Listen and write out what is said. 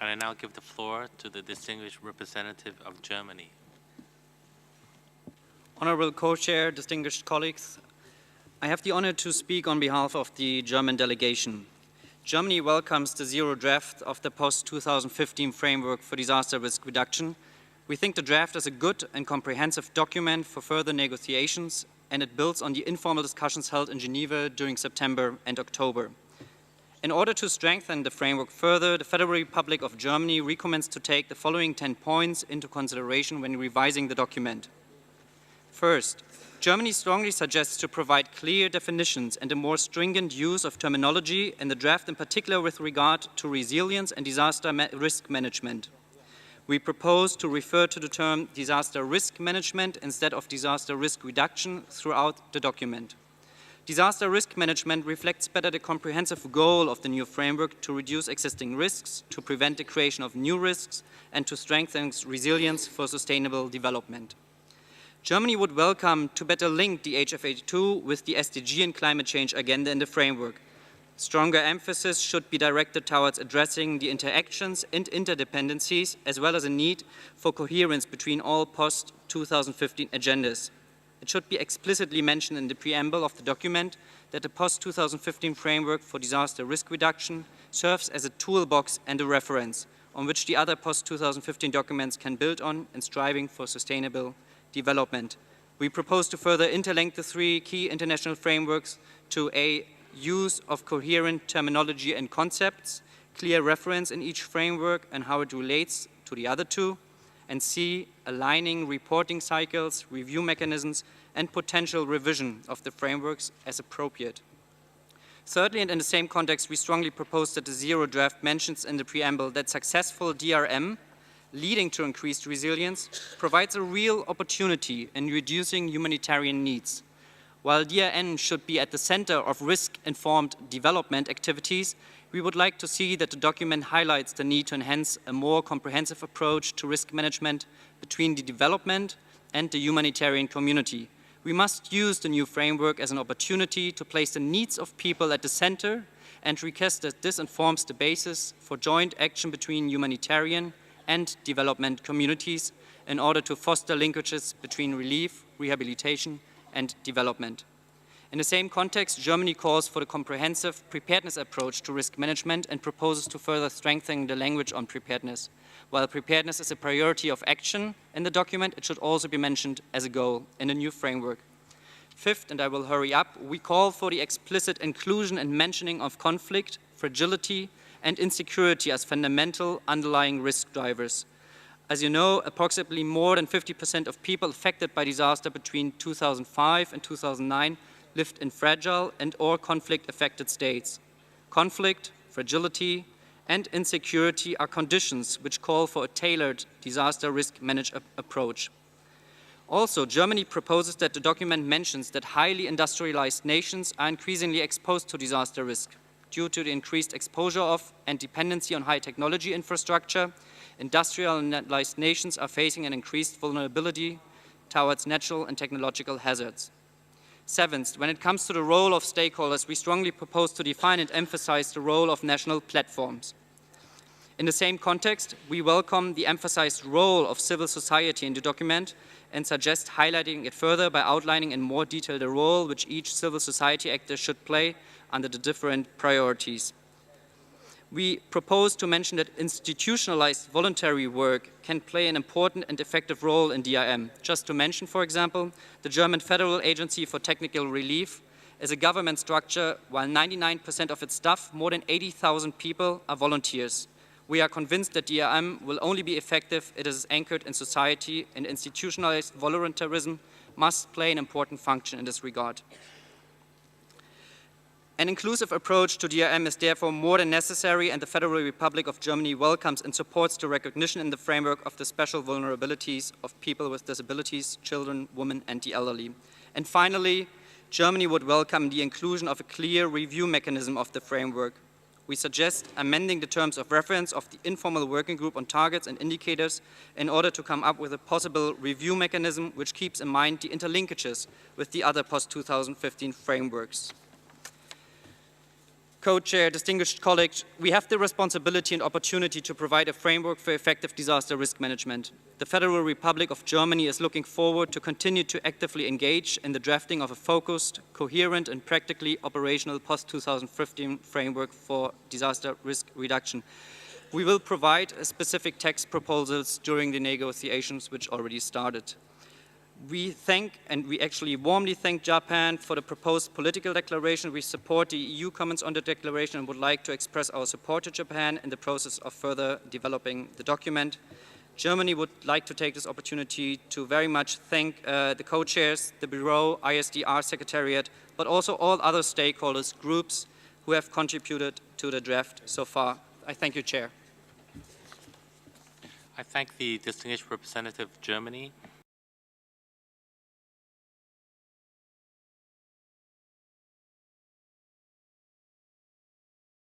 And I now give the floor to the distinguished representative of Germany. Honorable Co-Chair, distinguished colleagues, I have the honor to speak on behalf of the German delegation. Germany welcomes the zero draft of the post-2015 framework for disaster risk reduction. We think the draft is a good and comprehensive document for further negotiations, and it builds on the informal discussions held in Geneva during September and October. In order to strengthen the framework further, the Federal Republic of Germany recommends to take the following 10 points into consideration when revising the document. First, Germany strongly suggests to provide clear definitions and a more stringent use of terminology in the draft, in particular with regard to resilience and disaster risk management. We propose to refer to the term disaster risk management instead of disaster risk reduction throughout the document. Disaster risk management reflects better the comprehensive goal of the new framework to reduce existing risks, to prevent the creation of new risks, and to strengthen resilience for sustainable development. Germany would welcome to better link the HFA2 with the SDG and climate change agenda in the framework. Stronger emphasis should be directed towards addressing the interactions and interdependencies, as well as a need for coherence between all post-2015 agendas. It should be explicitly mentioned in the preamble of the document that the post-2015 framework for disaster risk reduction serves as a toolbox and a reference on which the other post-2015 documents can build on in striving for sustainable development. We propose to further interlink the three key international frameworks to a use of coherent terminology and concepts, clear reference in each framework and how it relates to the other two, and C, aligning reporting cycles, review mechanisms, and potential revision of the frameworks as appropriate. Thirdly, and in the same context, we strongly propose that the zero draft mentions in the preamble that successful DRM leading to increased resilience provides a real opportunity in reducing humanitarian needs. While DRN should be at the center of risk-informed development activities, we would like to see that the document highlights the need to enhance a more comprehensive approach to risk management between the development and the humanitarian community. We must use the new framework as an opportunity to place the needs of people at the center and request that this informs the basis for joint action between humanitarian and development communities in order to foster linkages between relief, rehabilitation, and development. In the same context, Germany calls for the comprehensive preparedness approach to risk management and proposes to further strengthen the language on preparedness. While preparedness is a priority of action in the document, it should also be mentioned as a goal in the new framework. Fifth, and I will hurry up, we call for the explicit inclusion and mentioning of conflict, fragility, and insecurity as fundamental underlying risk drivers. As you know, approximately more than 50% of people affected by disaster between 2005 and 2009 lived in fragile and or conflict-affected states. Conflict, fragility, and insecurity are conditions which call for a tailored disaster risk management approach. Also, Germany proposes that the document mentions that highly industrialized nations are increasingly exposed to disaster risk. Due to the increased exposure of and dependency on high technology infrastructure, industrialized nations are facing an increased vulnerability towards natural and technological hazards. Seventh, when it comes to the role of stakeholders, we strongly propose to define and emphasize the role of national platforms. In the same context, we welcome the emphasized role of civil society in the document and suggest highlighting it further by outlining in more detail the role which each civil society actor should play under the different priorities. We propose to mention that institutionalized voluntary work can play an important and effective role in DRM. Just to mention, for example, the German Federal Agency for Technical Relief is a government structure, while 99% of its staff, more than 80,000 people, are volunteers. We are convinced that DRM will only be effective if it is anchored in society, and institutionalized voluntarism must play an important function in this regard. An inclusive approach to DRM is therefore more than necessary, and the Federal Republic of Germany welcomes and supports the recognition in the framework of the special vulnerabilities of people with disabilities, children, women, and the elderly. And finally, Germany would welcome the inclusion of a clear review mechanism of the framework. We suggest amending the terms of reference of the informal working group on targets and indicators in order to come up with a possible review mechanism which keeps in mind the interlinkages with the other post-2015 frameworks. Co-Chair, distinguished colleagues, we have the responsibility and opportunity to provide a framework for effective disaster risk management. The Federal Republic of Germany is looking forward to continue to actively engage in the drafting of a focused, coherent and practically operational post-2015 framework for disaster risk reduction. We will provide specific text proposals during the negotiations which already started. We thank, and we actually warmly thank Japan for the proposed political declaration. We support the EU comments on the declaration and would like to express our support to Japan in the process of further developing the document. Germany would like to take this opportunity to very much thank the co-chairs, the Bureau, ISDR Secretariat, but also all other stakeholders, groups who have contributed to the draft so far. I thank you, Chair. I thank the distinguished representative of Germany